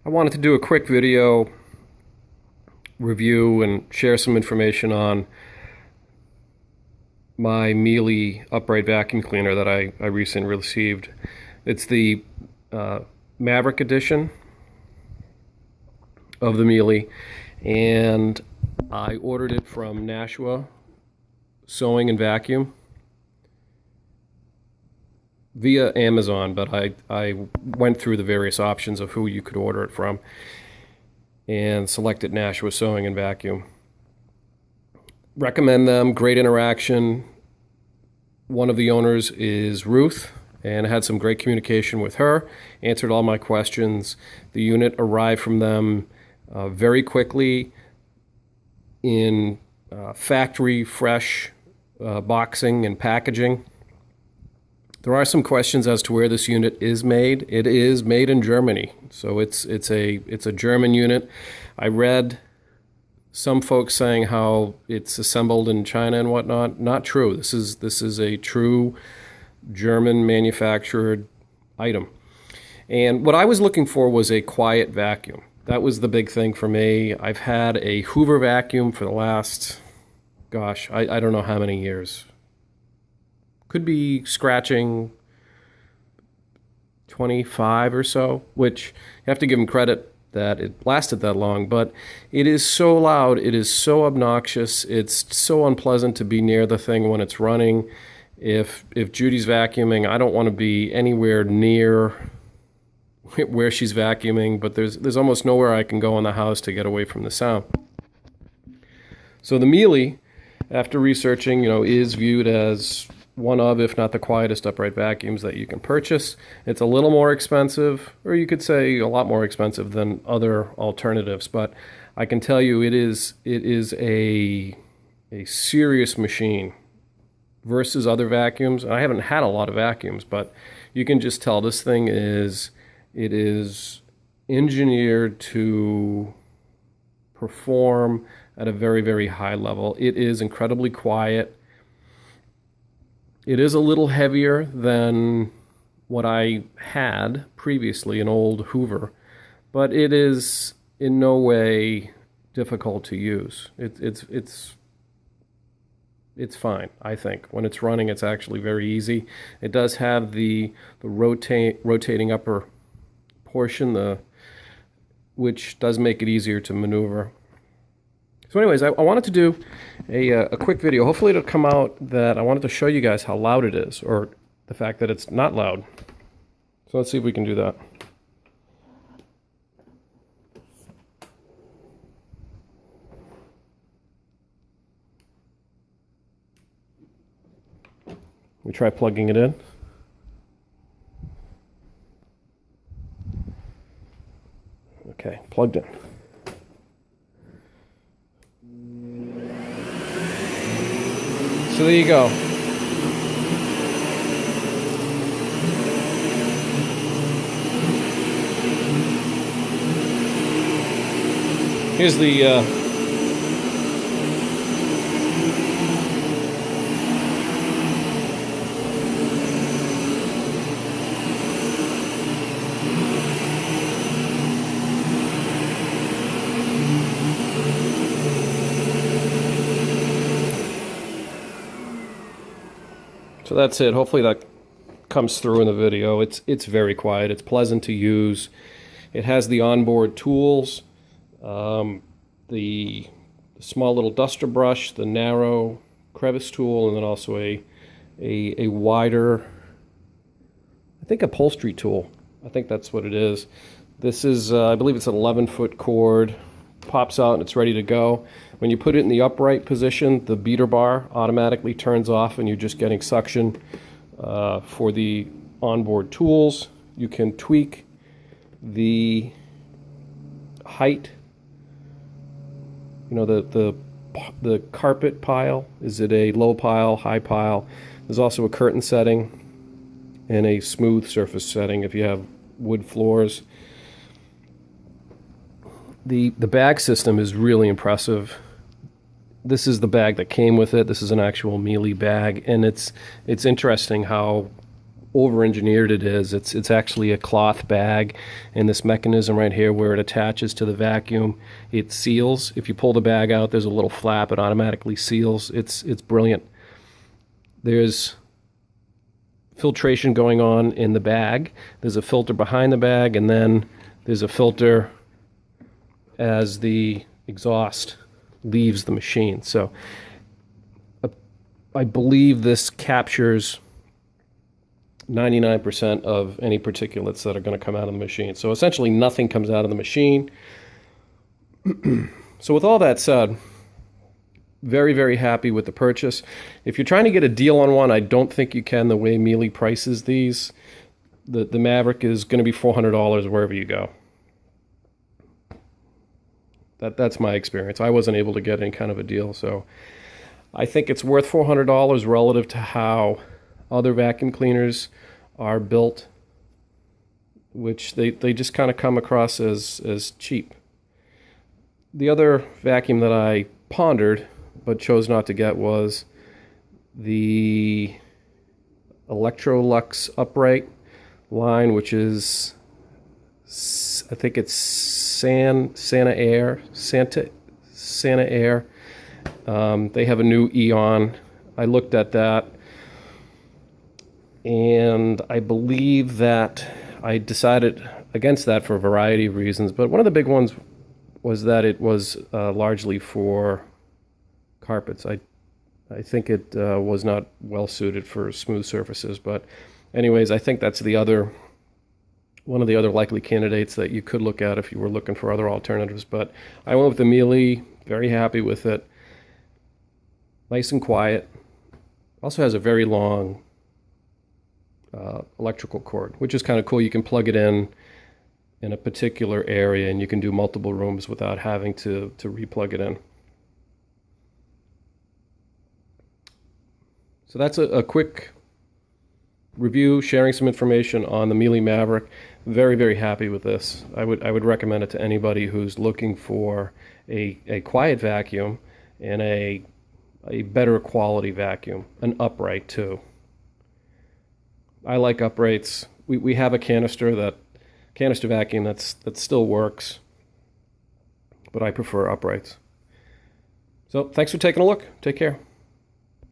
I wanted to do a quick video review and share some information on my Miele upright vacuum cleaner that I recently received. It's the Maverick edition of the Miele, and I ordered it from Nashua Sewing and Vacuum via Amazon, but I went through the various options of who you could order it from and selected Nashua Sewing and Vacuum. Recommend them, great interaction. One of the owners is Ruth, and I had some great communication with her, answered all my questions. The unit arrived from them very quickly in factory fresh boxing and packaging. There are some questions as to where this unit is made. It is made in Germany, so it's a German unit. I read some folks saying how it's assembled in China and whatnot. Not true. This is a true German manufactured item. And what I was looking for was a quiet vacuum. That was the big thing for me. I've had a Hoover vacuum for the last, gosh, I don't know how many years. Could be scratching 25 or so, which you have to give them credit that it lasted that long, but it is so loud, it is so obnoxious, it's so unpleasant to be near the thing when it's running. If Judy's vacuuming, I don't want to be anywhere near where she's vacuuming, but there's almost nowhere I can go in the house to get away from the sound. So the Miele, after researching, is viewed as one of, if not the quietest upright vacuums that you can purchase. It's a little more expensive, or you could say a lot more expensive than other alternatives, but I can tell you it is a serious machine versus other vacuums. I haven't had a lot of vacuums, but you can just tell this thing is engineered to perform at a very, very high level. It is incredibly quiet. It is a little heavier than what I had previously, an old Hoover, but it is in no way difficult to use. It's fine, I think. When it's running, it's actually very easy. It does have the rotating upper portion, which does make it easier to maneuver. So anyways, I wanted to do a quick video. Hopefully it'll come out that I wanted to show you guys how loud it is, or the fact that it's not loud. So let's see if we can do that. We try plugging it in. Okay, plugged in. So there you go. Here's the So that's it. Hopefully that comes through in the video. It's very quiet. It's pleasant to use. It has the onboard tools, the small little duster brush, the narrow crevice tool, and then also a wider, I think, upholstery tool. I think that's what it is. This is, I believe it's an 11-foot cord. Pops out and it's ready to go. When you put it in the upright position, the beater bar automatically turns off and you're just getting suction for the onboard tools. You can tweak the height, the carpet pile. Is it a low pile, high pile? There's also a curtain setting and a smooth surface setting if you have wood floors. The bag system is really impressive. This is the bag that came with it. This is an actual Miele bag, and it's interesting how over-engineered it is. It's actually a cloth bag, and this mechanism right here where it attaches to the vacuum, it seals. If you pull the bag out, there's a little flap. It automatically seals. It's brilliant. There's filtration going on in the bag. There's a filter behind the bag, and then there's a filter as the exhaust leaves the machine. So I believe this captures 99% of any particulates that are going to come out of the machine. So essentially nothing comes out of the machine. So with all that said, very, very happy with the purchase. If you're trying to get a deal on one, I don't think you can the way Miele prices these. The Maverick is going to be $400 wherever you go. That's my experience. I wasn't able to get any kind of a deal, so I think it's worth $400 relative to how other vacuum cleaners are built, which they just kind of come across as cheap. The other vacuum that I pondered but chose not to get was the Electrolux upright line, which is, I think it's Santa Air. They have a new Eon. I looked at that, and I believe that I decided against that for a variety of reasons, but one of the big ones was that it was largely for carpets. I think it was not well suited for smooth surfaces, but anyways, I think that's one of the other likely candidates that you could look at if you were looking for other alternatives. But I went with the Miele, very happy with it. Nice and quiet. Also has a very long electrical cord, which is kind of cool. You can plug it in a particular area, and you can do multiple rooms without having to re-plug it in. So that's a quick review, sharing some information on the Miele Maverick. Very, very happy with this. I would recommend it to anybody who's looking for a quiet vacuum and a better quality vacuum, an upright too. I like uprights. We have a canister vacuum that still works, but I prefer uprights. So thanks for taking a look. Take care.